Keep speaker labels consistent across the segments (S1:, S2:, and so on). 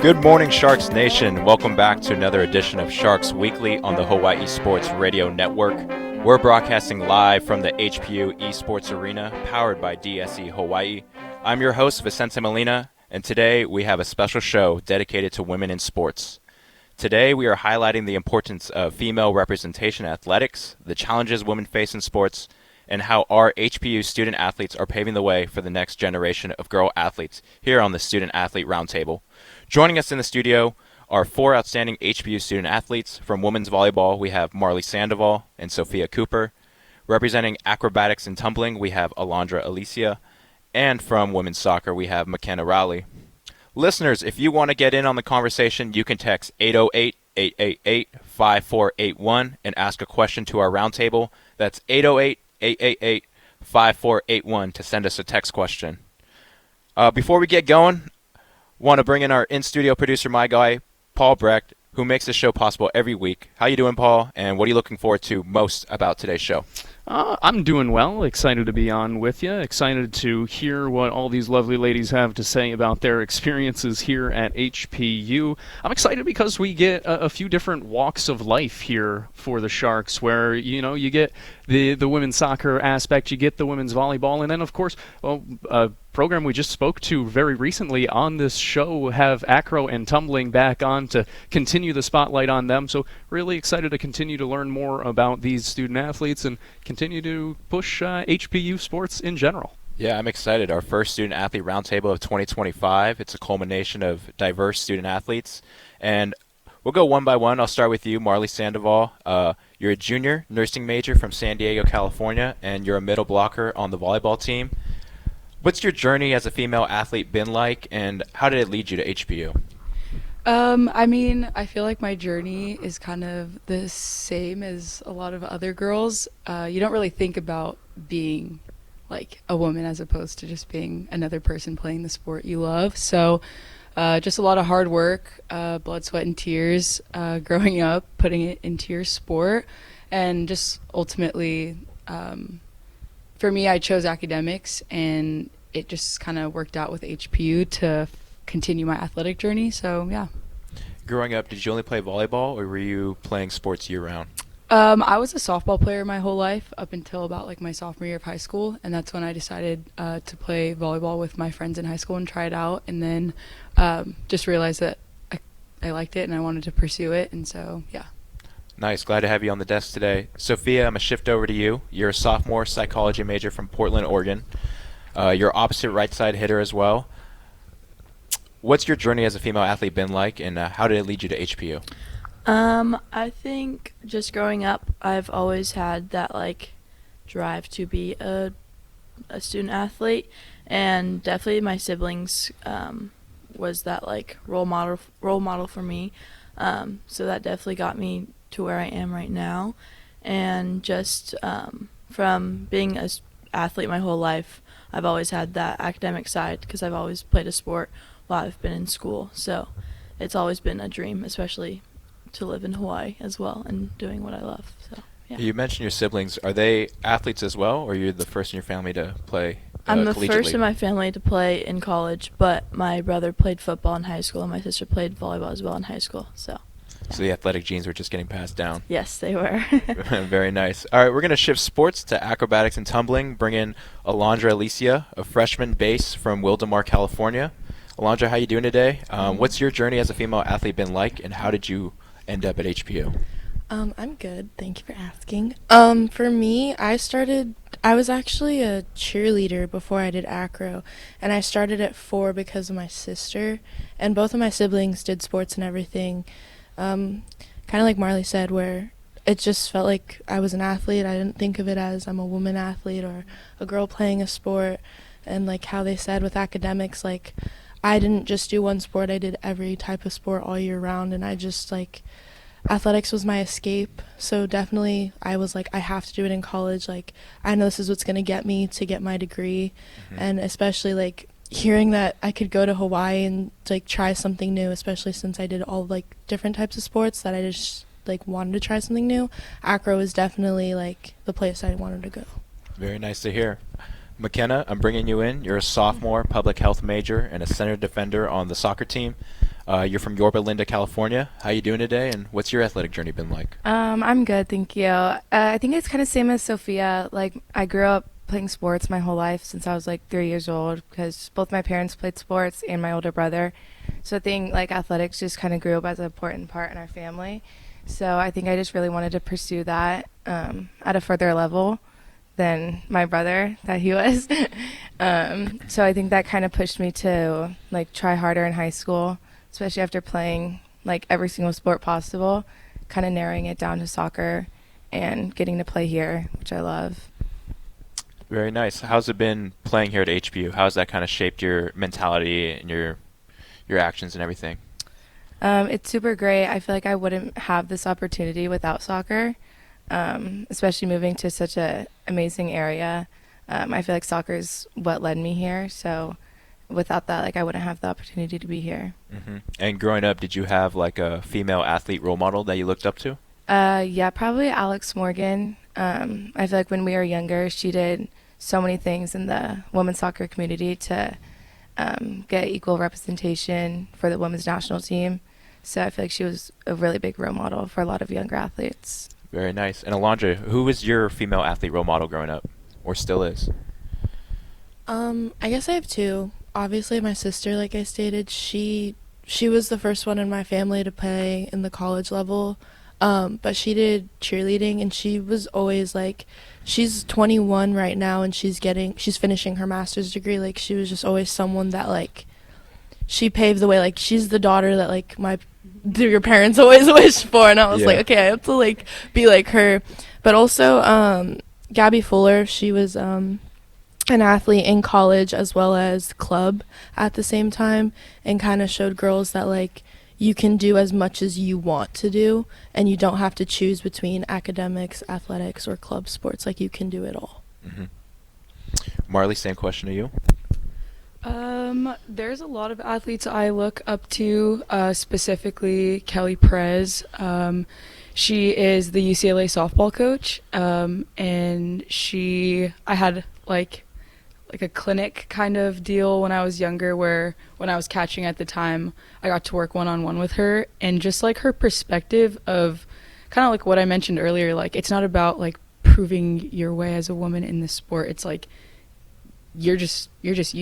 S1: Good morning, Sharks Nation. Welcome back to another edition of Sharks Weekly on the Hawai'i Sports Radio Network. We're broadcasting live from the HPU Esports Arena, powered by DSE Hawaii. I'm your host, Vicente Molina, and today we have a special show dedicated to women in sports. Today we are highlighting the importance of female representation in athletics, the challenges women face in sports, and how our HPU student athletes are paving the way for the next generation of girl athletes here on the Student Athlete Roundtable. Joining us in the studio are four outstanding HPU student athletes. From women's volleyball, we have Marley Sandoval and Sofia Cooper. Representing acrobatics and tumbling, we have Alondra Alicea. And from women's soccer, we have McKenna Rawley. Listeners, if you want to get in on the conversation, you can text 808-888-5481 and ask a question to our roundtable. That's 808-888-5481 to send us a text question. Before we get going, want to bring in our in-studio producer, my guy, Paul Brecht, who makes this show possible every week. How you doing, Paul? And what are you looking forward to most about today's show?
S2: I'm doing well. Excited to be on with you. Excited to hear what all these lovely ladies have to say about their experiences here at HPU. I'm excited because we get a few different walks of life here for the Sharks, where you get the women's soccer aspect, you get the women's volleyball, and then of course, program we just spoke to very recently on this show have Acro and Tumbling back on to continue the spotlight on them. So really excited to continue to learn more about these student athletes and continue to push HPU sports in general.
S1: Yeah, I'm excited. Our first Student Athlete Roundtable of 2025. It's a culmination of diverse student athletes. And we'll go one by one. I'll start with you, Marley Sandoval. You're a junior nursing major from San Diego, California, and you're a middle blocker on the volleyball team. What's your journey as a female athlete been like, and how did it lead you to HPU?
S3: I feel like my journey is kind of the same as a lot of other girls. You don't really think about being like a woman as opposed to just being another person playing the sport you love. So just a lot of hard work, blood, sweat, and tears growing up, putting it into your sport, and just ultimately for me, I chose academics, and it just kind of worked out with HPU to continue my athletic journey. So, yeah.
S1: Growing up, did you only play volleyball, or were you playing sports year-round?
S3: I was a softball player my whole life up until about my sophomore year of high school, and that's when I decided to play volleyball with my friends in high school and try it out, and then just realized that I liked it and I wanted to pursue it, and so, yeah.
S1: Nice. Glad to have you on the desk today. Sophia, I'm going to shift over to you. You're a sophomore psychology major from Portland, Oregon. You're opposite right side hitter as well. What's your journey as a female athlete been like, and how did it lead you to HPU?
S4: I think just growing up, I've always had that drive to be a student athlete, and definitely my siblings was that role model for me. So that definitely got me to where I am right now, and just from being an athlete my whole life, I've always had that academic side because I've always played a sport while I've been in school. So it's always been a dream, especially to live in Hawaii as well and doing what I love. So yeah.
S1: You mentioned your siblings. Are they athletes as well, or you're the first in your family to play
S4: I'm the first in my family to play in college, but my brother played football in high school and my sister played volleyball as well in high school. So
S1: the athletic genes were just getting passed down.
S4: Yes, they were.
S1: Very nice. All right, we're going to shift sports to acrobatics and tumbling, bring in Alondra Alicea, a freshman base from Wildomar, California. Alondra, how you doing today? What's your journey as a female athlete been like, and how did you end up at HPU?
S5: I'm good. Thank you for asking. For me, I was actually a cheerleader before I did acro, and I started at 4 because of my sister, and both of my siblings did sports and everything. Kind of like Marley said, where it just felt like I was an athlete. I didn't think of it as I'm a woman athlete or a girl playing a sport. And like how they said with academics, I didn't just do one sport. I did every type of sport all year round, and I just athletics was my escape. So definitely I was I have to do it in college. I know this is what's going to get me to get my degree. And especially hearing that I could go to Hawaii and try something new, especially since I did all different types of sports that I just wanted to try something new. Acro is definitely the place I wanted to go.
S1: Very nice to hear. McKenna, I'm bringing you in. You're a sophomore public health major and a center defender on the soccer team. You're from Yorba Linda, California. How you doing today, and what's your athletic journey been like?
S6: I'm good, thank you. I think it's kind of same as Sophia. Like, I grew up playing sports my whole life since I was like 3 years old because both my parents played sports and my older brother. So I think like athletics just kind of grew up as an important part in our family. So I think I just really wanted to pursue that at a further level than my brother that he was. So I think that kind of pushed me to like try harder in high school, especially after playing like every single sport possible, kind of narrowing it down to soccer and getting to play here, which I love.
S1: Very nice. How's it been playing here at HPU? How's that kind of shaped your mentality and your actions and everything?
S6: It's super great. I feel like I wouldn't have this opportunity without soccer, especially moving to such a amazing area. I feel like soccer is what led me here. So without that, like I wouldn't have the opportunity to be here.
S1: Mm-hmm. And growing up, did you have like a female athlete role model that you looked up to?
S6: Yeah, probably Alex Morgan. I feel like when we were younger, she did so many things in the women's soccer community to get equal representation for the women's national team. So I feel like she was a really big role model for a lot of younger athletes.
S1: Very nice. And Alondra, who was your female athlete role model growing up, or still is?
S5: I guess I have two. Obviously, my sister, like I stated, she was the first one in my family to play in the college level. But she did cheerleading, and she was always like, she's 21 right now, and she's finishing her master's degree. Like, she was just always someone that like, she paved the way. Like, she's the daughter that like your parents always wished for, and I was like, okay, I have to like be like her. But also, Gabby Fuller, she was an athlete in college as well as club at the same time, and kind of showed girls that like, you can do as much as you want to do, and you don't have to choose between academics, athletics, or club sports. Like, you can do it all.
S1: Mm-hmm. Marley, same question to you.
S3: There's a lot of athletes I look up to, specifically Kelly Perez. She is the UCLA softball coach, and I had like a clinic kind of deal when I was younger, where when I was catching at the time, I got to work one-on-one with her, and just like her perspective of kind of like what I mentioned earlier, like it's not about like proving your way as a woman in this sport. It's like you're just you're just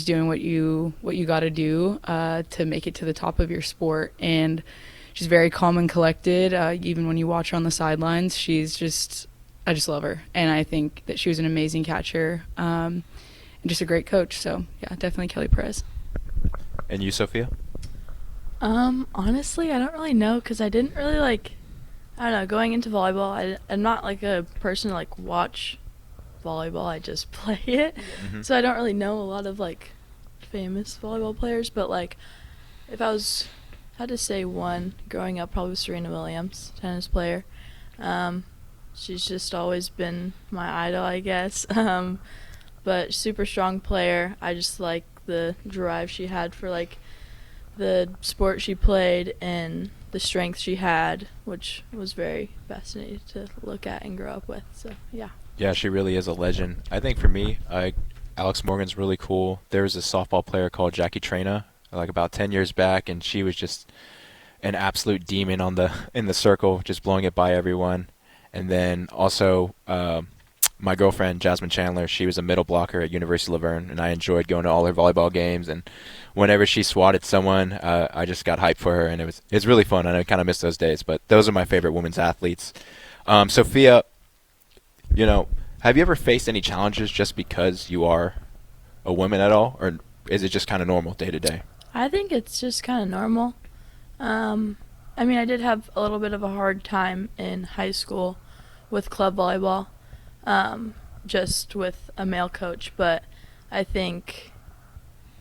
S3: doing what you got to do to make it to the top of your sport. And she's very calm and collected. Even when you watch her on the sidelines, I just love her, and I think that she was an amazing catcher. And just a great coach. So yeah, definitely Kelly Perez.
S1: And you, Sophia?
S4: Honestly, I don't really know, because I didn't really I don't know, going into volleyball, I'm not like a person to like watch volleyball, I just play it. Mm-hmm. So I don't really know a lot of like famous volleyball players, but like if I had to say one growing up, probably Serena Williams, tennis player. She's just always been my idol, I guess. But super strong player. I just like the drive she had for like the sport she played and the strength she had, which was very fascinating to look at and grow up with. So yeah.
S1: Yeah, she really is a legend. I think for me, Alex Morgan's really cool. There was a softball player called Jackie Traina, like about 10 years back, and she was just an absolute demon in the circle, just blowing it by everyone. And then also my girlfriend, Jasmine Chandler, she was a middle blocker at University of Laverne, and I enjoyed going to all her volleyball games. And whenever she swatted someone, I just got hyped for her, and it's really fun. And I kind of miss those days, but those are my favorite women's athletes. Sophia, have you ever faced any challenges just because you are a woman at all, or is it just kind of normal day to day?
S4: I think it's just kind of normal. I mean, I did have a little bit of a hard time in high school with club volleyball, just with a male coach, but I think,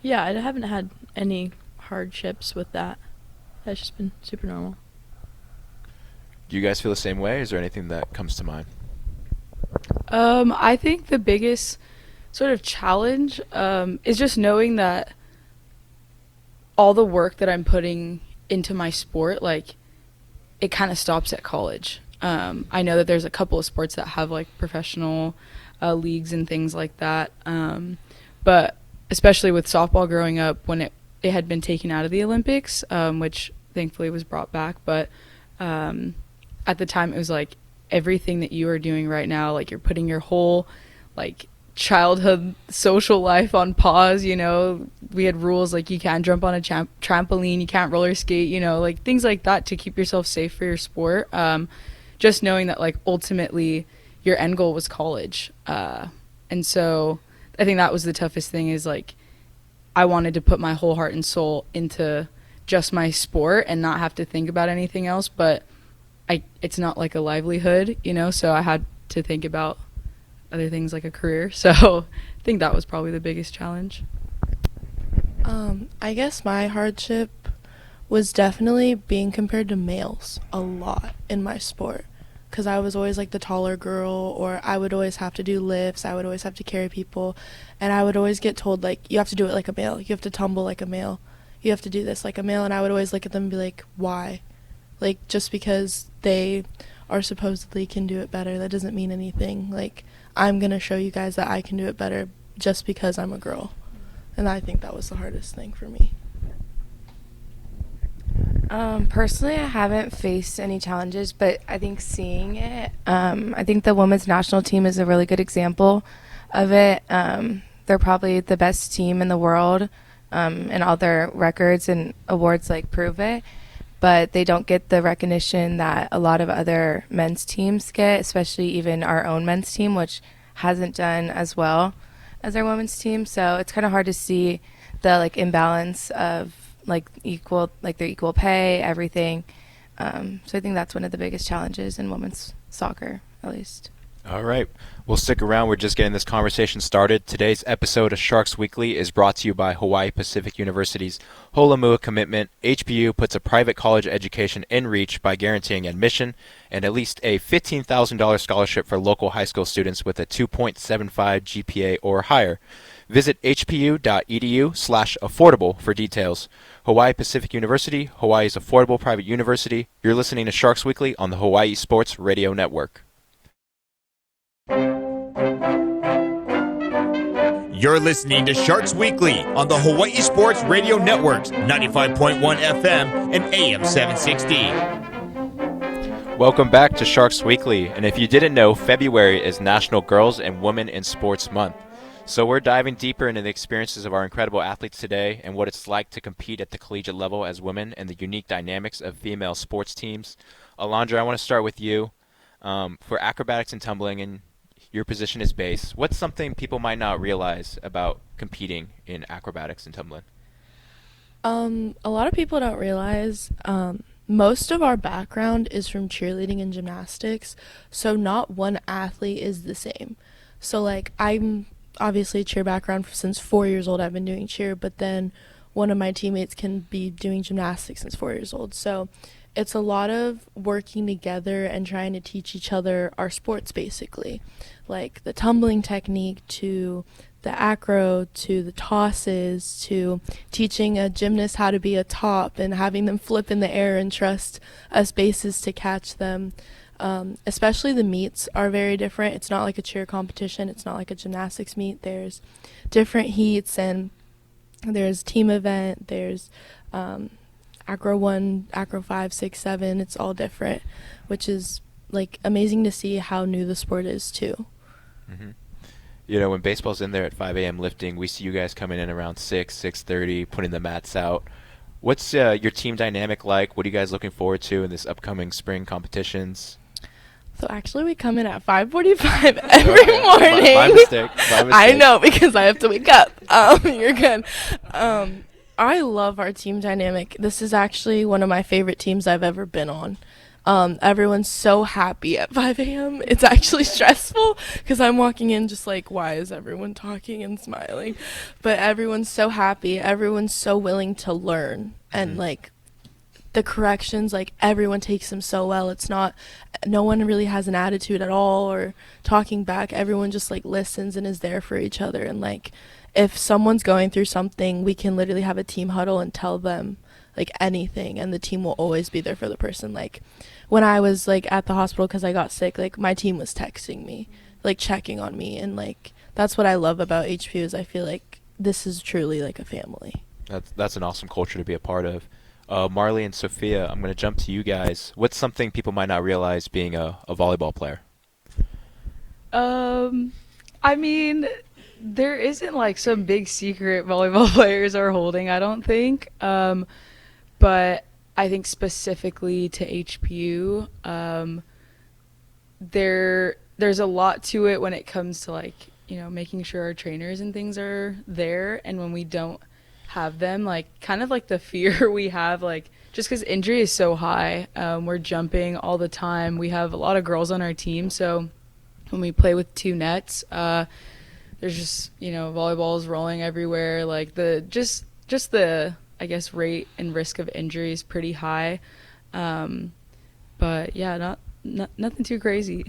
S4: yeah, I haven't had any hardships with that. That's just been super normal.
S1: Do you guys feel the same way? Is there anything that comes to mind?
S3: I think the biggest sort of challenge is just knowing that all the work that I'm putting into my sport, like, it kind of stops at college. I know that there's a couple of sports that have like professional leagues and things like that, but especially with softball growing up, when it had been taken out of the Olympics, which thankfully was brought back. But at the time, it was like everything that you are doing right now, like you're putting your whole like childhood social life on pause. You know, we had rules like you can't jump on a trampoline, you can't roller skate, you know, like things like that to keep yourself safe for your sport. Just knowing that like ultimately your end goal was college. And so I think that was the toughest thing, is like I wanted to put my whole heart and soul into just my sport and not have to think about anything else, but it's not like a livelihood, you know, so I had to think about other things like a career. So I think that was probably the biggest challenge.
S5: I guess my hardship was definitely being compared to males a lot in my sport, because I was always like the taller girl, or I would always have to do lifts, I would always have to carry people, and I would always get told like, you have to do it like a male, you have to tumble like a male, you have to do this like a male. And I would always look at them and be like, why? Like, just because they are supposedly can do it better, that doesn't mean anything. Like, I'm gonna show you guys that I can do it better just because I'm a girl. And I think that was the hardest thing for me.
S6: Personally, I haven't faced any challenges, but I think seeing it, I think the women's national team is a really good example of it. They're probably the best team in the world, and all their records and awards like prove it, but they don't get the recognition that a lot of other men's teams get, especially even our own men's team, which hasn't done as well as our women's team. So it's kind of hard to see the like imbalance of like their equal pay, everything. So I think that's one of the biggest challenges in women's soccer, at least.
S1: All right. Well, stick around. We're just getting this conversation started. Today's episode of Sharks Weekly is brought to you by Hawaii Pacific University's Ho'olumua commitment. HPU puts a private college education in reach by guaranteeing admission and at least a $15,000 scholarship for local high school students with a 2.75 GPA or higher. Visit hpu.edu/affordable for details. Hawaii Pacific University, Hawaii's affordable private university. You're listening to Sharks Weekly on the Hawaii Sports Radio Network.
S7: You're listening to Sharks Weekly on the Hawaii Sports Radio Network's 95.1 FM and AM 760.
S1: Welcome back to Sharks Weekly. And if you didn't know, February is National Girls and Women in Sports Month. So we're diving deeper into the experiences of our incredible athletes today and what it's like to compete at the collegiate level as women and the unique dynamics of female sports teams. Alondra, I want to start with you. For acrobatics and tumbling, and your position is base, what's something people might not realize about competing in acrobatics and tumbling?
S5: A lot of people don't realize most of our background is from cheerleading and gymnastics, so not one athlete is the same. So like, I'm obviously a cheer background since 4 years old. I've been doing cheer, but then one of my teammates can be doing gymnastics since 4 years old. So it's a lot of working together and trying to teach each other our sports, basically, like the tumbling technique to the acro to the tosses to teaching a gymnast how to be a top and having them flip in the air and trust us bases to catch them. Especially the meets are very different. It's not like a cheer competition. It's not like a gymnastics meet. There's different heats, and there's team event. There's acro 1, acro 5, 6, 7. It's all different, which is like amazing to see how new the sport is too.
S1: Mm-hmm. You know, when baseball's in there at 5 a.m. lifting, we see you guys coming in around 6:30, putting the mats out. What's your team dynamic like? What are you guys looking forward to in this upcoming spring competitions?
S5: So actually we come in at 5:45 every morning.
S1: My mistake.
S5: I know, because I have to wake up. You're good. I love our team dynamic. This is actually one of my favorite teams I've ever been on. Everyone's so happy at 5 a.m. It's actually stressful because I'm walking in just like, why is everyone talking and smiling? But everyone's so happy. Everyone's so willing to learn. And like the corrections, like everyone takes them so well. It's not, no one really has an attitude at all or talking back. Everyone just like listens and is there for each other. And like if someone's going through something, we can literally have a team huddle and tell them like anything, and the team will always be there for the person. Like when I was like at the hospital because I got sick, like my team was texting me, like checking on me, and like that's what I love about HPU is I feel like this is truly like a family.
S1: That's an awesome culture to be a part of. Marley and Sophia, I'm going to jump to you guys. What's something people might not realize being a volleyball player?
S3: I mean, there isn't like some big secret volleyball players are holding, I don't think. But I think specifically to HPU, there's a lot to it when it comes to like, making sure our trainers and things are there. And when we don't have them, like kind of like the fear we have, like just because injury is so high, we're jumping all the time. We have a lot of girls on our team. So when we play with two nets, there's just, volleyballs rolling everywhere. Like just the, I guess, rate and risk of injury is pretty high. But yeah, nothing too crazy.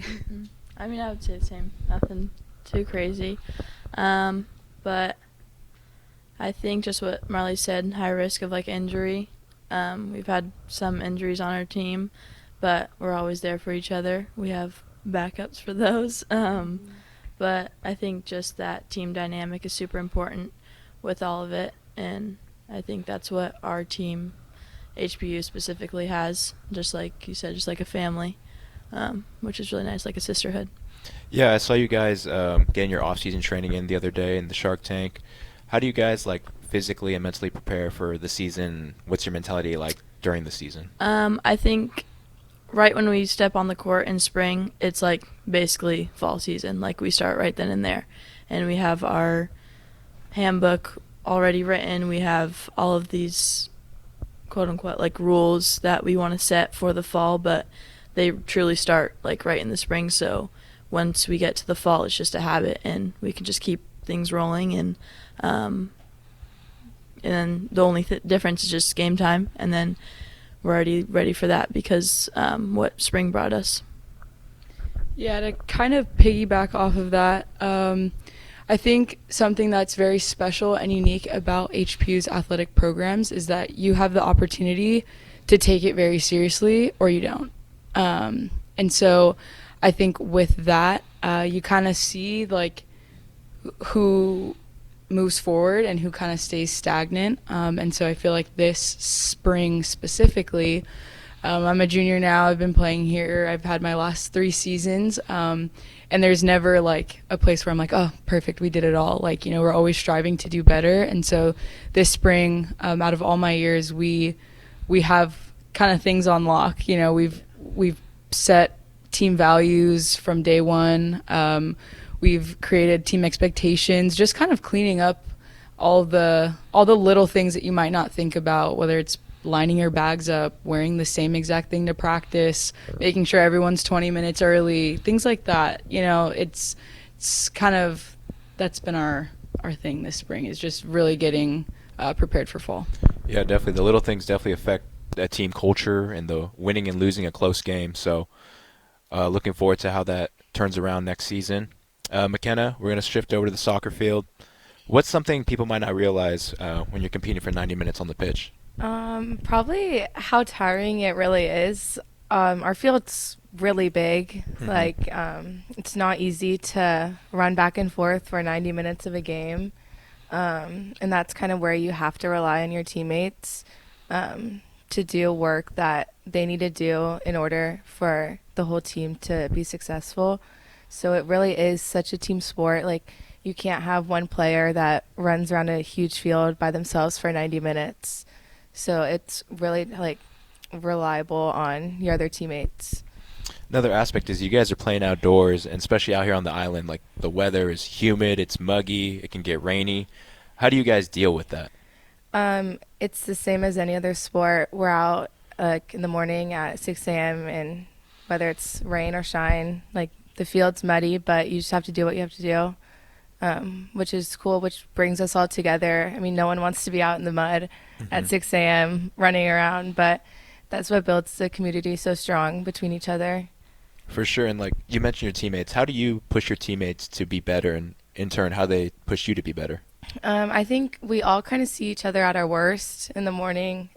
S4: I mean, I would say the same. Nothing too crazy. But I think just what Marley said, high risk of like injury. We've had some injuries on our team, but we're always there for each other. We have backups for those. But I think just that team dynamic is super important with all of it, and I think that's what our team, HPU specifically, has, just like you said, just like a family, which is really nice, like a sisterhood.
S1: Yeah, I saw you guys getting your off-season training in the other day in the Shark Tank. How do you guys like physically and mentally prepare for the season? What's your mentality like during the season?
S4: I think right when we step on the court in spring, it's like basically fall season. Like we start right then and there, and we have our handbook already written. We have all of these quote unquote like rules that we want to set for the fall, but they truly start like right in the spring. So once we get to the fall, it's just a habit, and we can just keep things rolling. And the only difference is just game time, and then we're already ready for that because what spring brought us.
S3: Yeah, to kind of piggyback off of that, I think something that's very special and unique about HPU's athletic programs is that you have the opportunity to take it very seriously or you don't. And so I think with that, you kind of see like who moves forward and who kind of stays stagnant. And so I feel like this spring specifically, I'm a junior now. I've been playing here. I've had my last 3 seasons. And there's never like a place where I'm like, oh, perfect, we did it all. Like, we're always striving to do better. And so this spring, out of all my years, we have kind of things on lock. We've set team values from day one. We've created team expectations, just kind of cleaning up all the little things that you might not think about, whether it's lining your bags up, wearing the same exact thing to practice, making sure everyone's 20 minutes early, things like that. It's kind of, that's been our thing this spring, is just really getting prepared for fall.
S1: Yeah, definitely. The little things definitely affect a team culture and the winning and losing a close game. So looking forward to how that turns around next season. McKenna, we're going to shift over to the soccer field. What's something people might not realize when you're competing for 90 minutes on the pitch?
S6: Probably how tiring it really is. Our field's really big. Mm-hmm. It's not easy to run back and forth for 90 minutes of a game. And that's kind of where you have to rely on your teammates to do work that they need to do in order for the whole team to be successful. So it really is such a team sport. Like, you can't have one player that runs around a huge field by themselves for 90 minutes. So it's really like reliable on your other teammates.
S1: Another aspect is you guys are playing outdoors, and especially out here on the island, like the weather is humid, it's muggy, it can get rainy. How do you guys deal with that?
S6: It's the same as any other sport. We're out in the morning at 6 a.m. and whether it's rain or shine, like the field's muddy, but you just have to do what you have to do. Which is cool, which brings us all together. I mean, no one wants to be out in the mud at 6 a.m. running around, but that's what builds the community so strong between each other.
S1: For sure. And like you mentioned your teammates, how do you push your teammates to be better, and in turn, how they push you to be better?
S6: I think we all kind of see each other at our worst in the morning.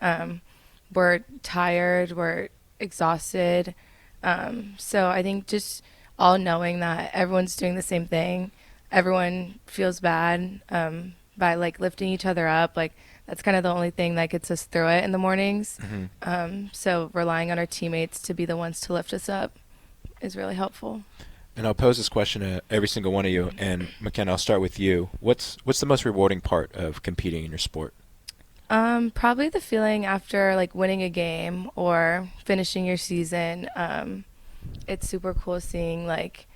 S6: We're tired, we're exhausted. So I think just all knowing that everyone's doing the same thing. Everyone feels bad, but by like lifting each other up. Like that's kind of the only thing that gets us through it in the mornings. So relying on our teammates to be the ones to lift us up is really helpful.
S1: And I'll pose this question to every single one of you. And McKenna, I'll start with you. What's the most rewarding part of competing in your sport?
S6: Probably the feeling after like winning a game or finishing your season. It's super cool seeing like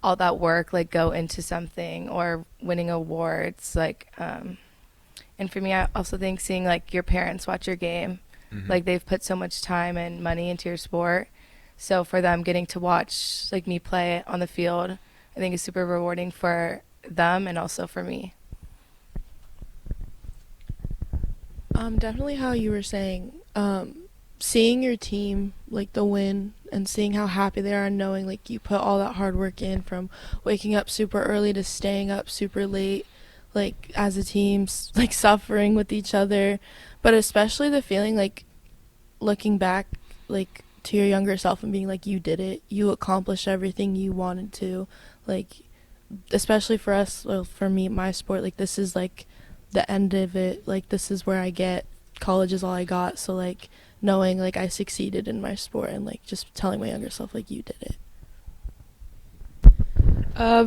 S6: all that work like go into something, or winning awards. Like, and for me, I also think seeing like your parents watch your game, like they've put so much time and money into your sport. So for them getting to watch like me play on the field, I think is super rewarding for them and also for me.
S5: Definitely how you were saying, seeing your team, like the win, and seeing how happy they are and knowing like you put all that hard work in, from waking up super early to staying up super late, like as a team, like suffering with each other, but especially the feeling like looking back like to your younger self and being like, you did it, you accomplished everything you wanted to, like especially for us, well, for me, my sport, like this is like the end of it, like this is where I get, college is all I got. So like knowing like I succeeded in my sport and like just telling my younger self like, you did it.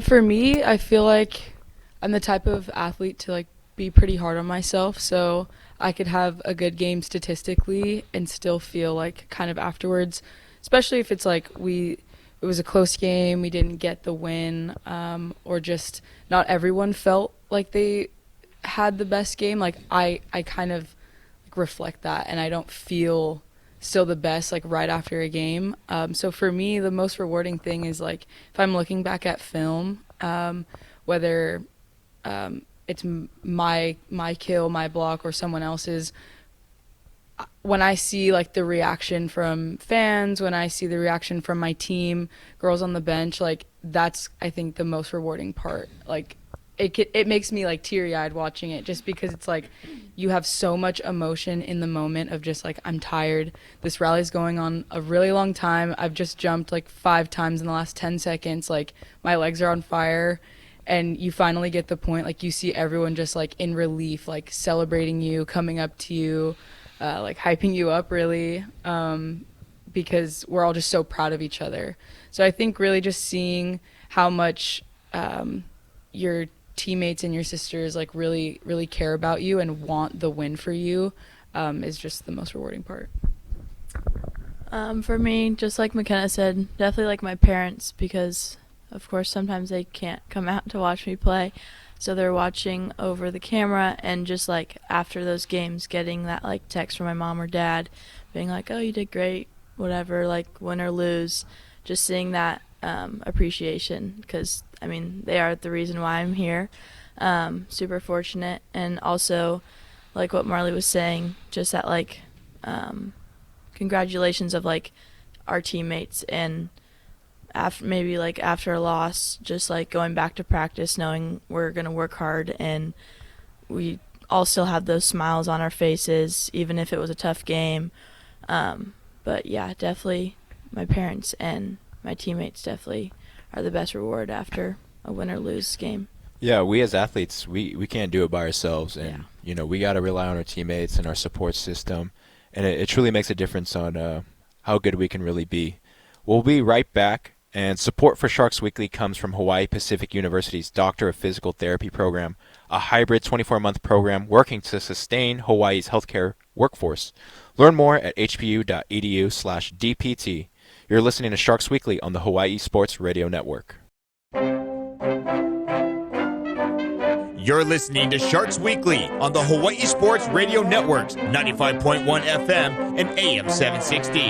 S3: For me, I feel like I'm the type of athlete to like be pretty hard on myself, so I could have a good game statistically and still feel like kind of afterwards, especially if it's like it was a close game, we didn't get the win, or just not everyone felt like they had the best game. Like I kind of like reflect that, and I don't feel still the best like right after a game. So for me, the most rewarding thing is like if I'm looking back at film, whether it's my kill, my block, or someone else's, when I see like the reaction from fans, when I see the reaction from my team, girls on the bench, like that's, I think, the most rewarding part. Like it makes me like teary-eyed watching it, just because it's like you have so much emotion in the moment of just like, I'm tired, this rally's going on a really long time, I've just jumped like 5 times in the last 10 seconds, like my legs are on fire, and you finally get the point, like you see everyone just like in relief, like celebrating you, coming up to you, like hyping you up really, because we're all just so proud of each other. So I think really just seeing how much your teammates and your sisters like really care about you and want the win for you, is just the most rewarding part.
S4: For me, just like McKenna said, definitely like my parents, because of course sometimes they can't come out to watch me play, so they're watching over the camera, and just like after those games getting that like text from my mom or dad being like, oh, you did great, whatever, like win or lose, just seeing that appreciation, because I mean they are the reason why I'm here. Super fortunate. And also like what Marley was saying, just that like congratulations of like our teammates, and after a loss, just like going back to practice knowing we're going to work hard and we all still have those smiles on our faces even if it was a tough game. But yeah, definitely my parents and my teammates definitely are the best reward after a win or lose game.
S1: Yeah, we as athletes, we can't do it by ourselves, and you know, we got to rely on our teammates and our support system, and it truly makes a difference on how good we can really be. We'll be right back, and support for Sharks Weekly comes from Hawaii Pacific University's Doctor of Physical Therapy program, a hybrid 24-month program working to sustain Hawaii's healthcare workforce. Learn more at hpu.edu/DPT. You're listening to Sharks Weekly on the Hawaii Sports Radio Network.
S7: You're listening to Sharks Weekly on the Hawaii Sports Radio Networks, 95.1 FM and AM 760.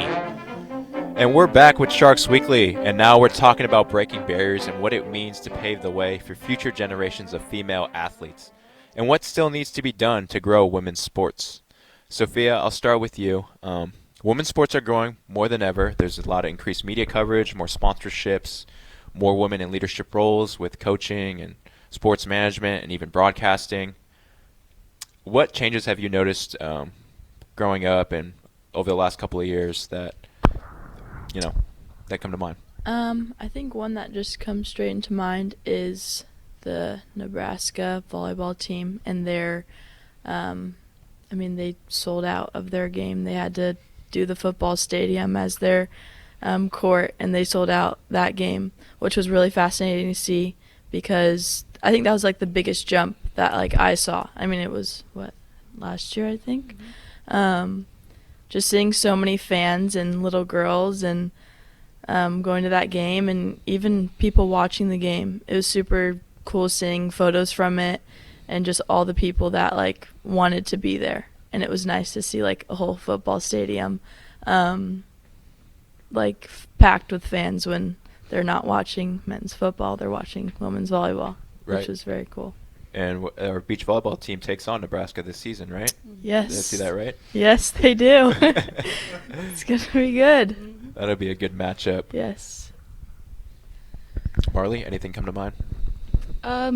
S1: And we're back with Sharks Weekly, and now we're talking about breaking barriers and what it means to pave the way for future generations of female athletes, and what still needs to be done to grow women's sports. Sofia, I'll start with you. Women's sports are growing more than ever. There's a lot of increased media coverage, more sponsorships, more women in leadership roles with coaching and sports management and even broadcasting. What changes have you noticed growing up and over the last couple of years that come to mind?
S4: I think one that just comes straight into mind is the Nebraska volleyball team, and they sold out of their game. They had to do the football stadium as their court, and they sold out that game, which was really fascinating to see, because I think that was like the biggest jump that like I saw. I mean, it was last year, I think. Just seeing so many fans and little girls, and going to that game, and even people watching the game. It was super cool seeing photos from it, and just all the people that like wanted to be there. And it was nice to see like a whole football stadium packed with fans when they're not watching men's football, they're watching women's volleyball, which was very cool.
S1: And our beach volleyball team takes on Nebraska this season, right?
S4: Yes.
S1: Did I see that right?
S4: Yes, they do. It's going to be good.
S1: That'll be a good matchup.
S4: Yes.
S1: Marley, anything come to mind?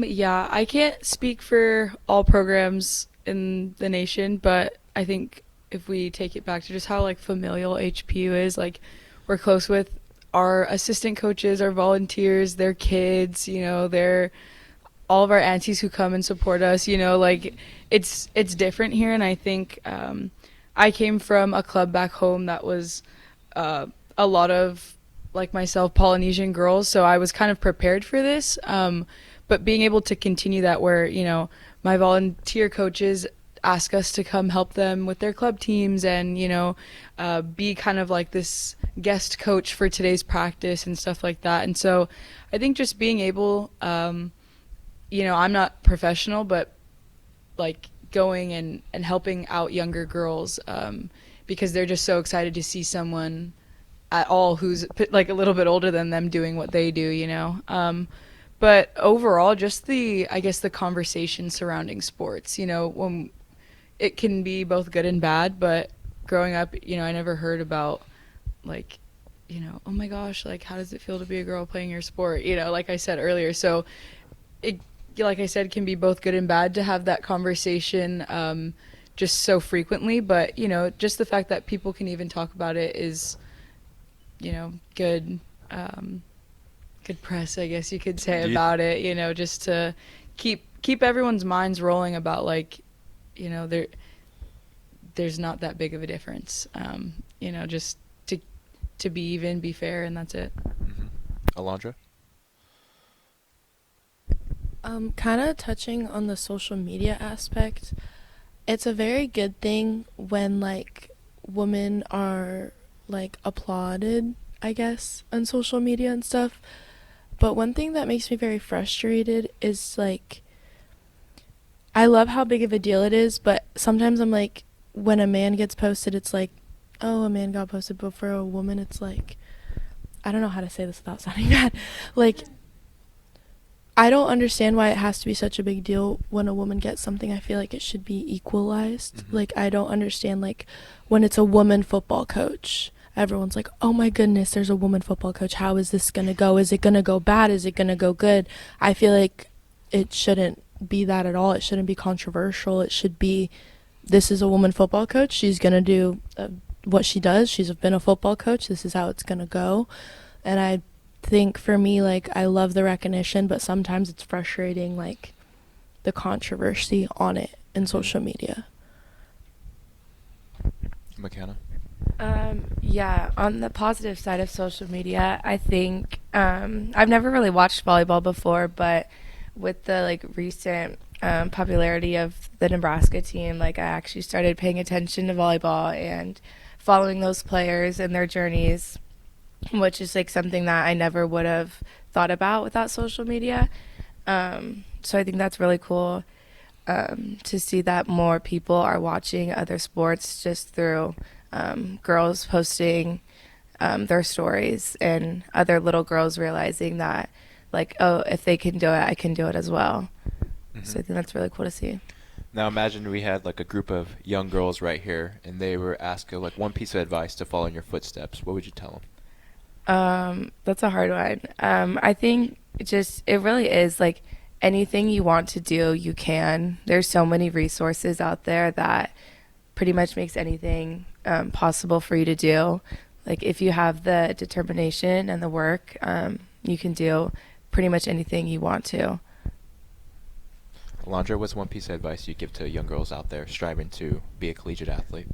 S3: Yeah, I can't speak for all programs in the nation, but I think if we take it back to just how like familial HPU is, like we're close with our assistant coaches, our volunteers, their kids, they're all of our aunties who come and support us, like it's different here. And I think I came from a club back home that was a lot of, like myself, Polynesian girls, so I was kind of prepared for this. But being able to continue that where, my volunteer coaches ask us to come help them with their club teams and, be kind of like this guest coach for today's practice and stuff like that. And so I think just being able, I'm not professional, but like going and helping out younger girls because they're just so excited to see someone at all who's like a little bit older than them doing what they do, But overall, just the conversation surrounding sports, when it can be both good and bad, but growing up, I never heard about like, oh my gosh, like how does it feel to be a girl playing your sport, like I said earlier. So it, like I said, can be both good and bad to have that conversation just so frequently. But, just the fact that people can even talk about it is, good. Good press, I guess you could say, about it, just to keep everyone's minds rolling about like, there's not that big of a difference, just to be even, be fair, and that's it.
S1: Alondra?
S5: Kind of touching on the social media aspect, it's a very good thing when like women are like applauded, I guess, on social media and stuff. But one thing that makes me very frustrated is like, I love how big of a deal it is, but sometimes I'm like, when a man gets posted, it's like, oh, a man got posted, but for a woman, it's like, I don't know how to say this without sounding bad. Like, I don't understand why it has to be such a big deal when a woman gets something. I feel like it should be equalized. Like, I don't understand, like, when it's a woman football coach, everyone's like, oh my goodness, there's a woman football coach. How is this going to go? Is it going to go bad? Is it going to go good? I feel like it shouldn't be that at all. It shouldn't be controversial. It should be, this is a woman football coach. She's going to do what she does. She's been a football coach. This is how it's going to go. And I think for me, like, I love the recognition, but sometimes it's frustrating, like, the controversy on it in social media.
S1: McKenna?
S6: Yeah, on the positive side of social media, I think I've never really watched volleyball before, but with the like recent popularity of the Nebraska team, like I actually started paying attention to volleyball and following those players and their journeys, which is like something that I never would have thought about without social media. So I think that's really cool to see that more people are watching other sports just through girls posting their stories and other little girls realizing that, like, oh, if they can do it, I can do it as well. So I think that's really cool to see.
S1: Now imagine we had like a group of young girls right here, and they were asking like one piece of advice to follow in your footsteps. What would you tell them?
S6: That's a hard one. I think it really is like anything you want to do, you can. There's so many resources out there that pretty much makes anything possible for you to do. Like if you have the determination and the work, you can do pretty much anything you want to.
S1: Alondra, what's one piece of advice you give to young girls out there striving to be a collegiate athlete?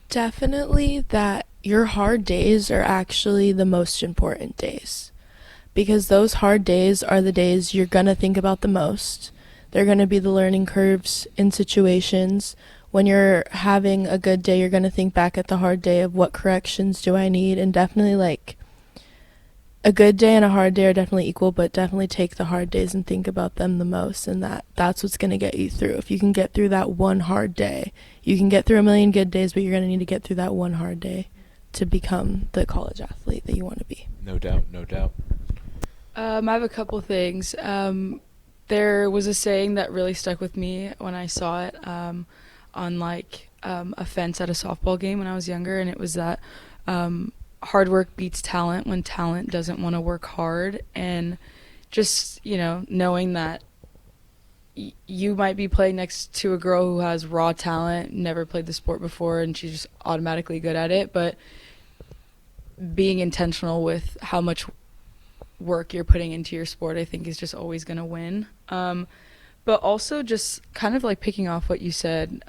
S5: Definitely that your hard days are actually the most important days, because those hard days are the days you're going to think about the most. They're going to be the learning curves in situations. When you're having a good day, you're going to think back at the hard day of what corrections do I need, and definitely like a good day and a hard day are definitely equal, but definitely take the hard days and think about them the most, and that's what's going to get you through. If you can get through that one hard day, you can get through a million good days, but you're going to need to get through that one hard day to become the college athlete that you want to be.
S1: No doubt, no doubt.
S3: I have a couple things. There was a saying that really stuck with me when I saw it on a fence at a softball game when I was younger, and it was that hard work beats talent when talent doesn't want to work hard. And just, knowing that you might be playing next to a girl who has raw talent, never played the sport before, and she's just automatically good at it, but being intentional with how much work you're putting into your sport, I think, is just always going to win. But also just kind of like picking off what you said,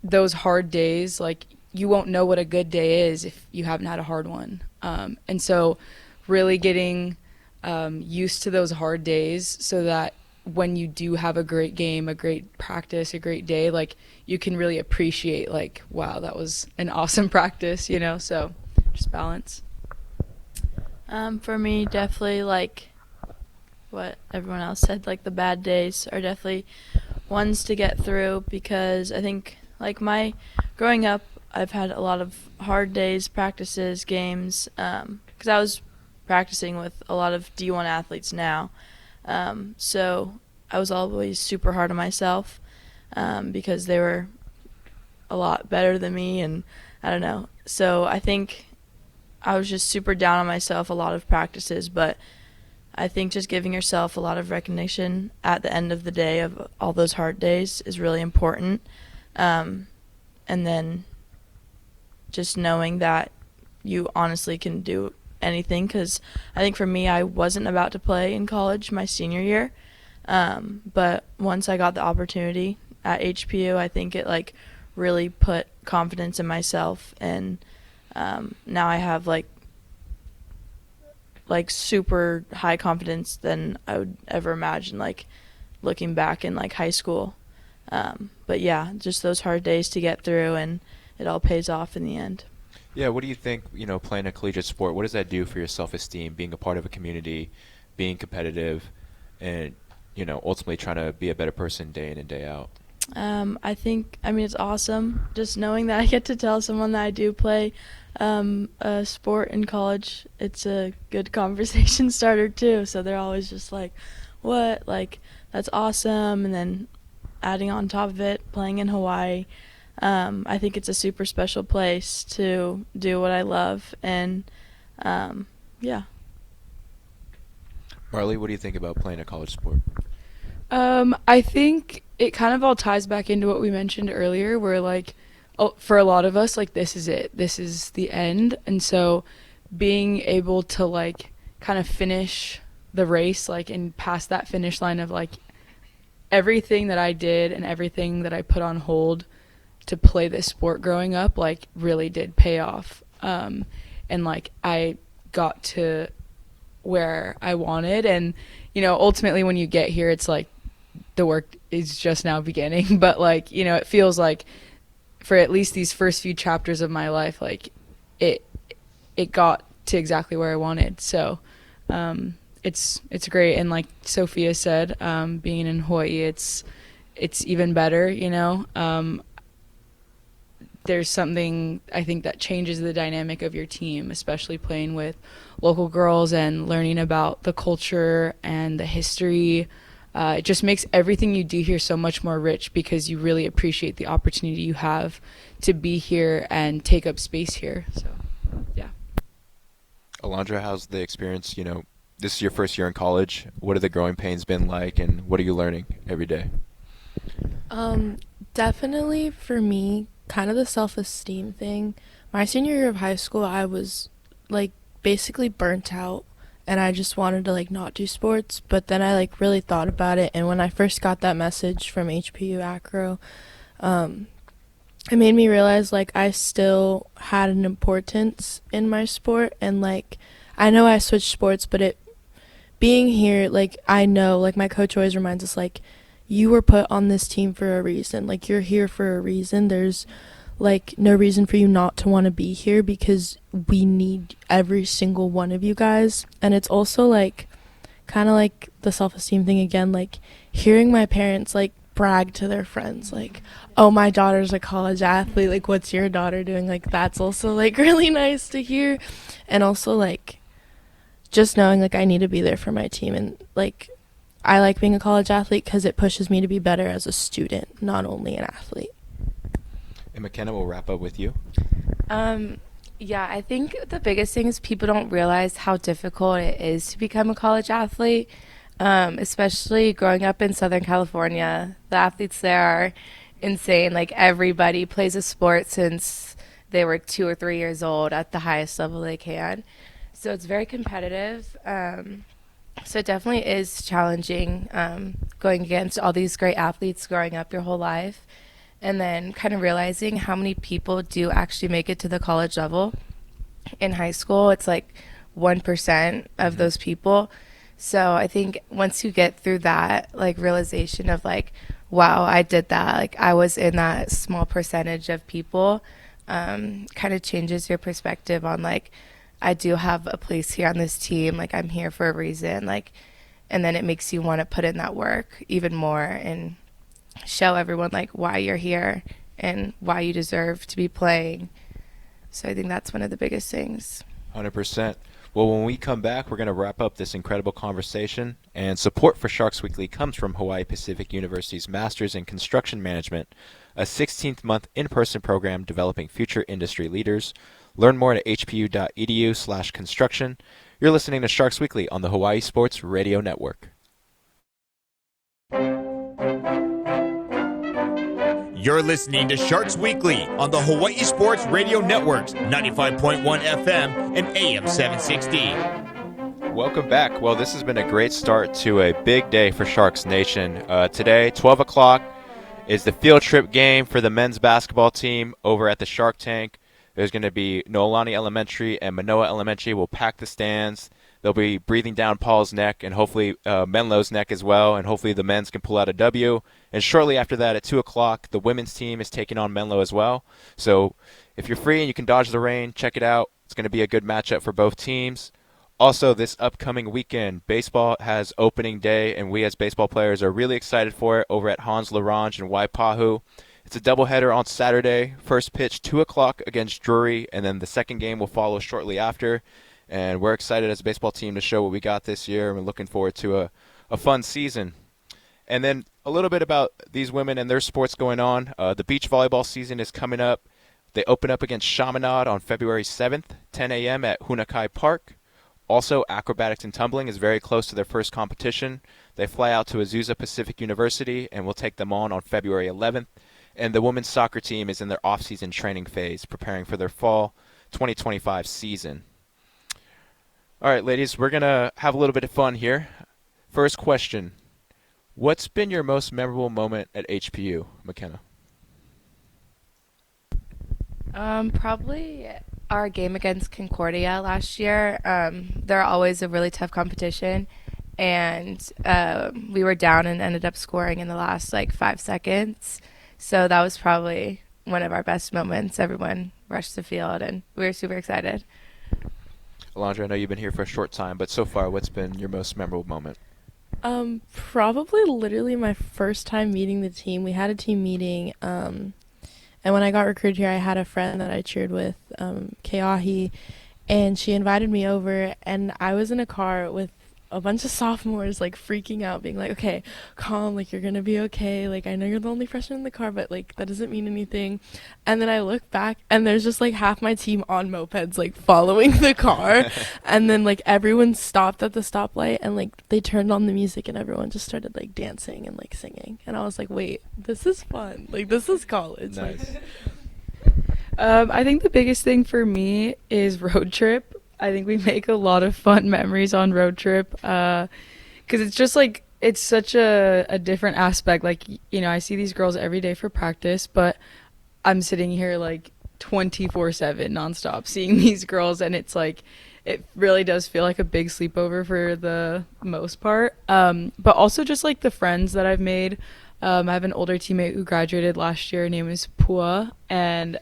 S3: those hard days, like, you won't know what a good day is if you haven't had a hard one. And so really getting used to those hard days so that when you do have a great game, a great practice, a great day, like, you can really appreciate, like, wow, that was an awesome practice, so just balance.
S4: For me, definitely like what everyone else said, like the bad days are definitely ones to get through, because I think like growing up, I've had a lot of hard days, practices, games, because I was practicing with a lot of D1 athletes now. So I was always super hard on myself because they were a lot better than me, and I don't know. So I think I was just super down on myself a lot of practices, but I think just giving yourself a lot of recognition at the end of the day of all those hard days is really important. And then just knowing that you honestly can do anything, because I think for me, I wasn't about to play in college my senior year, but once I got the opportunity at HPU, I think it like really put confidence in myself, and now I have like super high confidence than I would ever imagine, like looking back in like high school. But yeah, just those hard days to get through, and it all pays off in the end.
S1: Yeah, what do you think, playing a collegiate sport, what does that do for your self-esteem, being a part of a community, being competitive, and, ultimately trying to be a better person day in and day out?
S4: I mean, it's awesome just knowing that I get to tell someone that I do play a sport in college. It's a good conversation starter too, so they're always just like, what? Like, that's awesome. And then adding on top of it, playing in Hawaii, I think it's a super special place to do what I love, and yeah.
S1: Marley, what do you think about playing a college sport?
S3: I think it kind of all ties back into what we mentioned earlier, where like, for a lot of us, like, this is it. This is the end. And so being able to like kind of finish the race, like, and pass that finish line of like everything that I did and everything that I put on hold to play this sport growing up, like, really did pay off. And like, I got to where I wanted, and ultimately when you get here, it's like the work is just now beginning. But like, it feels like for at least these first few chapters of my life, like it got to exactly where I wanted. So it's great. And like Sofia said, being in Hawaii, it's even better. There's something, I think, that changes the dynamic of your team, especially playing with local girls and learning about the culture and the history. It just makes everything you do here so much more rich, because you really appreciate the opportunity you have to be here and take up space here. So, yeah.
S1: Alondra, how's the experience? This is your first year in college. What have the growing pains been like, and what are you learning every day?
S5: Definitely for me, kind of the self-esteem thing. My senior year of high school, I was like basically burnt out and I just wanted to like not do sports, but then I like really thought about it, and when I first got that message from HPU Acro, it made me realize like I still had an importance in my sport, and like I know I switched sports, but it being here, like I know, like my coach always reminds us, like you were put on this team for a reason, like you're here for a reason. There's like no reason for you not to want to be here, because we need every single one of you guys. And it's also like kind of like the self-esteem thing again, like hearing my parents like brag to their friends like, oh, my daughter's a college athlete, like what's your daughter doing, like that's also like really nice to hear. And also like just knowing like I need to be there for my team, and like I like being a college athlete because it pushes me to be better as a student, not only an athlete.
S1: And McKenna, will wrap up with you.
S6: Yeah, I think the biggest thing is people don't realize how difficult it is to become a college athlete, especially growing up in Southern California. The athletes there are insane. Like everybody plays a sport since they were 2 or 3 years old at the highest level they can. So it's very competitive. So it definitely is challenging going against all these great athletes growing up your whole life. And then kind of realizing how many people do actually make it to the college level. In high school, it's like 1% of those people. So I think once you get through that, like, realization of, like, wow, I did that. Like, I was in that small percentage of people, kind of changes your perspective on, like, I do have a place here on this team. Like, I'm here for a reason. Like, and then it makes you want to put in that work even more and show everyone like why you're here and why you deserve to be playing. So I think that's one of the biggest things.
S1: 100%. Well, when we come back, we're going to wrap up this incredible conversation. And support for Sharks Weekly comes from Hawaii Pacific University's Masters in Construction Management, a 16th-month in-person program developing future industry leaders. Learn more at hpu.edu/construction. You're listening to Sharks Weekly on the Hawaii Sports Radio Network.
S7: You're listening to Sharks Weekly on the Hawaii Sports Radio Networks, 95.1 FM and AM 760.
S1: Welcome back. Well, this has been a great start to a big day for Sharks Nation. Today, 12 o'clock, is the field trip game for the men's basketball team over at the Shark Tank. There's going to be Noelani Elementary and Manoa Elementary will pack the stands. They'll be breathing down Paul's neck and hopefully Menlo's neck as well, and hopefully the men's can pull out a W. And shortly after that, at 2 o'clock, the women's team is taking on Menlo as well. So if you're free and you can dodge the rain, check it out. It's going to be a good matchup for both teams. Also, this upcoming weekend, baseball has opening day, and we as baseball players are really excited for it over at Hans Larange in Waipahu. It's a doubleheader on Saturday. First pitch, 2 o'clock against Drury, and then the second game will follow shortly after. And we're excited as a baseball team to show what we got this year, and we're looking forward to a fun season. And then a little bit about these women and their sports going on. The beach volleyball season is coming up. They open up against Chaminade on February 7th, 10 a.m. at Hunakai Park. Also, acrobatics and tumbling is very close to their first competition. They fly out to Azusa Pacific University, and we'll take them on February 11th. And the women's soccer team is in their off-season training phase, preparing for their fall 2025 season. All right, ladies, we're going to have a little bit of fun here. First question, what's been your most memorable moment at HPU, McKenna?
S6: Probably our game against Concordia last year. They're always a really tough competition, and we were down and ended up scoring in the last, 5 seconds. So that was probably one of our best moments. Everyone rushed the field, and we were super excited.
S1: Alondra, I know you've been here for a short time, but so far, what's been your most memorable moment?
S5: Probably literally my first time meeting the team. We had a team meeting, and when I got recruited here, I had a friend that I cheered with, Keahi, and she invited me over, and I was in a car with a bunch of sophomores, freaking out, being like, okay, calm, you're gonna be okay, I know you're the only freshman in the car, but that doesn't mean anything. And then I look back, and there's just half my team on mopeds following the car. And then everyone stopped at the stoplight, and they turned on the music, and everyone just started dancing and singing. And I was like, wait, this is fun, this is college.
S1: Nice.
S8: I think the biggest thing for me is road trip.
S3: I think we make a lot of fun memories on road trip because it's just like it's such a different aspect. Like, you know, I see these girls every day for practice, but I'm sitting here like 24/7 nonstop seeing these girls, and it's like it really does feel like a big sleepover for the most part. But also just like the friends that I've made. I have an older teammate who graduated last year. Her name is Pua, and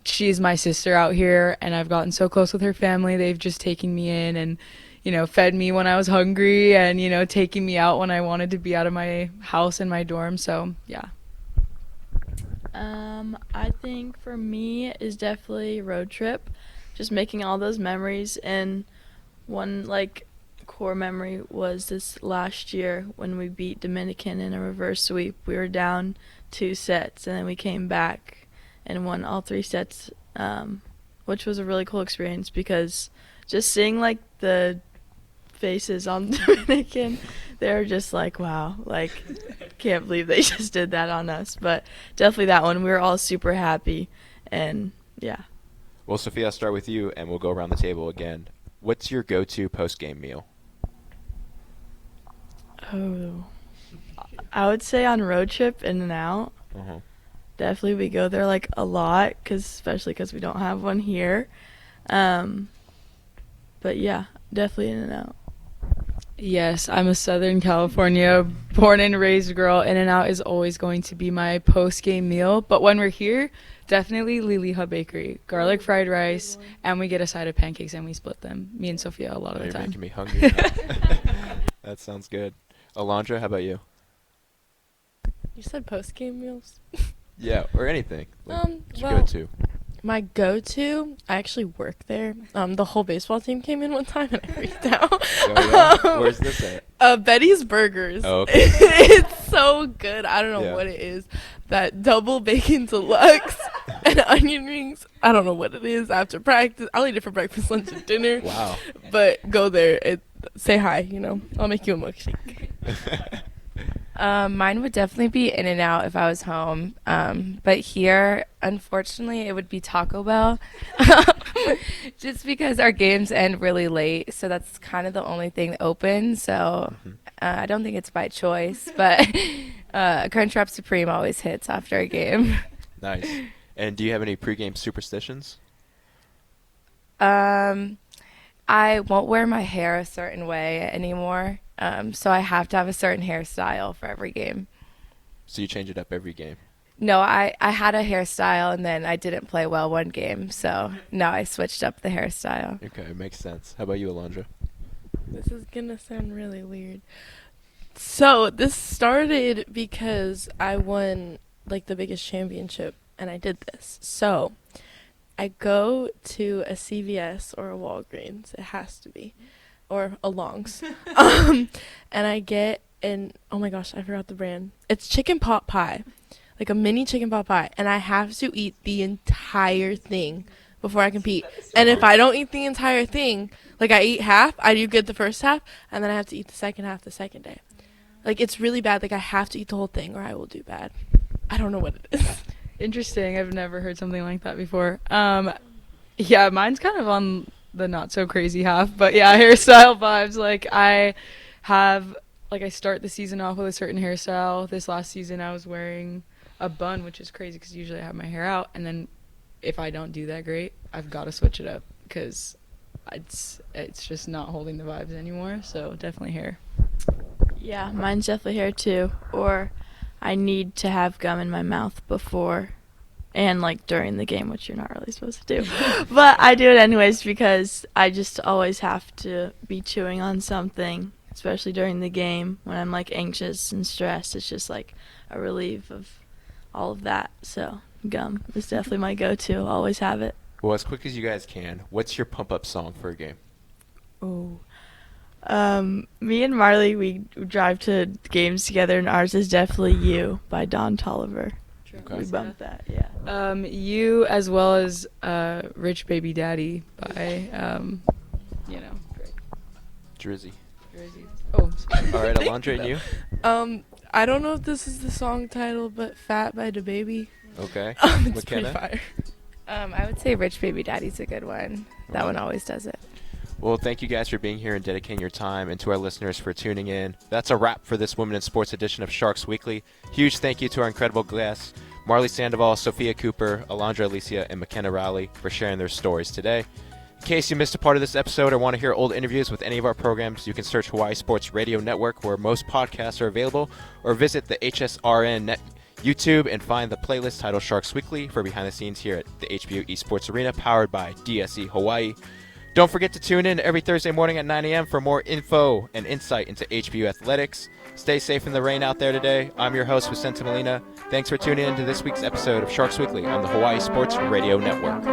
S3: she's my sister out here, and I've gotten so close with her family. They've just taken me in and, you know, fed me when I was hungry and, you know, taking me out when I wanted to be out of my house and my dorm. So, yeah.
S4: I think for me is definitely road trip, just making all those memories. And one like core memory was this last year when we beat Dominican in a reverse sweep. We were down 2 sets, and then we came back and won all 3 sets, which was a really cool experience because just seeing like the faces on Dominican, they're just like, wow, like can't believe they just did that on us. But definitely that one, we were all super happy, and yeah.
S1: Well, Sophia, I'll start with you, and we'll go around the table again. What's your go-to post-game meal?
S4: Oh, I would say on road trip, In-N-Out.
S1: Uh-huh.
S4: Definitely we go there like a lot, especially because we don't have one here. But yeah, definitely In-N-Out.
S3: Yes, I'm a Southern California born and raised girl. In-N-Out is always going to be my post-game meal. But when we're here, definitely Lily Hut Bakery. Garlic fried rice, and we get a side of pancakes, and we split them. Me and Sophia a lot of the
S1: You're
S3: time.
S1: making me hungry. That sounds good. Alondra, how about you?
S5: You said post-game meals?
S1: Yeah, or anything. Like, what's your
S5: well,
S1: go-to?
S5: My go-to, I actually work there. The whole baseball team came in one time and I freaked out.
S1: Oh, yeah? Where's this at?
S5: Betty's Burgers.
S1: Oh, okay.
S5: It's so good. I don't know
S1: Yeah.
S5: what it is. That double bacon deluxe and onion rings. I don't know what it is after practice. I'll eat it for breakfast, lunch, and dinner.
S1: Wow.
S5: But go there. Say hi, you know. I'll make you a milkshake.
S6: Mine would definitely be In-N-Out if I was home. But here, unfortunately, it would be Taco Bell. Just because our games end really late, so that's kind of the only thing open. So I don't think it's by choice, but Crunchwrap Supreme always hits after a game.
S1: Nice. And do you have any pregame superstitions?
S6: I won't wear my hair a certain way anymore. So I have to have a certain hairstyle for every game.
S1: So you change it up every game?
S6: No, I had a hairstyle and then I didn't play well one game. So now I switched up the hairstyle.
S1: Okay, makes sense. How about you, Alondra?
S5: This is going to sound really weird. So this started because I won like the biggest championship and I did this. So I go to a CVS or a Walgreens. It has to be. Or a Long's. And I get oh my gosh, I forgot the brand. It's chicken pot pie. Like a mini chicken pot pie. And I have to eat the entire thing before I compete. And if I don't eat the entire thing, like I eat half, I do good the first half, and then I have to eat the second half the second day. Like it's really bad. Like I have to eat the whole thing or I will do bad. I don't know what it is.
S3: Interesting. I've never heard something like that before. Yeah, mine's kind of on the not so crazy half, but yeah, hairstyle vibes. Like I start the season off with a certain hairstyle. This last season I was wearing a bun, which is crazy because usually I have my hair out, and then if I don't do that great, I've got to switch it up because it's just not holding the vibes anymore. So definitely hair.
S4: Yeah, mine's definitely hair too. Or I need to have gum in my mouth before and like during the game, which you're not really supposed to do. But I do it anyways because I just always have to be chewing on something, especially during the game when I'm like anxious and stressed. It's just like a relief of all of that. So gum is definitely my go-to. I'll always have it.
S1: Well, as quick as you guys can, what's your pump-up song for a game?
S4: Oh. Me and Marley, we drive to games together, and ours is definitely You by Don Tolliver.
S1: Okay.
S4: We bumped that, yeah.
S3: You as well as Rich Baby Daddy by
S1: Drizzy.
S3: Oh, sorry.
S1: All right, Alondra, and you?
S5: I don't know if this is the song title, but Fat by DaBaby.
S1: Okay.
S5: It's pretty
S1: McKenna?
S5: fire.
S6: I would say Rich Baby Daddy's a good one. That one always does it.
S1: Well, thank you guys for being here and dedicating your time, and to our listeners for tuning in. That's a wrap for this Women in Sports edition of Sharks Weekly. Huge thank you to our incredible guests, Marley Sandoval, Sofia Cooper, Alondra Alicea, and McKenna Rawley, for sharing their stories today. In case you missed a part of this episode or want to hear old interviews with any of our programs, you can search Hawaii Sports Radio Network, where most podcasts are available, or visit the HSRN YouTube and find the playlist titled Sharks Weekly for behind the scenes here at the HPU Esports Arena, powered by DSE Hawaii. Don't forget to tune in every Thursday morning at 9 a.m. for more info and insight into HPU athletics. Stay safe in the rain out there today. I'm your host, Vicente Molina. Thanks for tuning in to this week's episode of Sharks Weekly on the Hawaii Sports Radio Network.